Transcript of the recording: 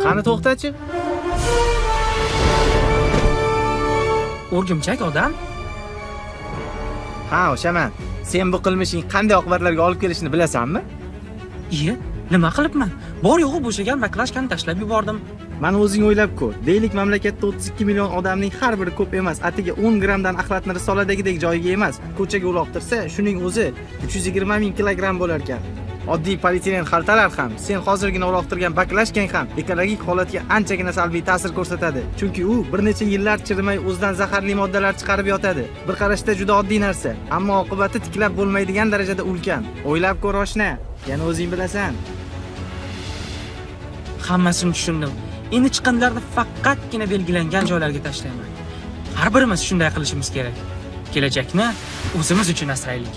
Qani to'xtachi. O'rgimchak odam? Ha, o'shaman. Sen bu qilmishing qanday oqibatlarga olib kelishini bilasanmi? Iye, nima qilibman? Bor yo'g'i bo'shagan baklashkani tashlab yubordim. Mana o'zing o'ylab ko'r. Deylik mamlakatda 32 million odamning har biri ko'p emas, atiga 10 grammdan axlatni risoladagidek joyiga emas, ko'chaga uloqtirsa, shuning o'zi 320 ming kilogramm bo'lar ekan. Oddiy polietilen xaltalar ham, sen hozirgina uloqtirgan baklashkang ham ekologik holatga anchagina salbiy ta'sir ko'rsatadi. Chunki u bir necha yillar chirimay o'zidan zaharli moddalar chiqarib yotadi. Bir qarashda juda oddiy narsa, ammo oqibati tiklab bo'lmaydigan darajada ulkan. O'ylab ko'r oshna, yana o'zing bilasan. Hammasini tushundim. Endi chiqindilarni faqatgina belgilangan joylarga tashlayman. Har birimiz shunday qilishimiz kerak. Kelajakni o'zimiz uchun asraylik.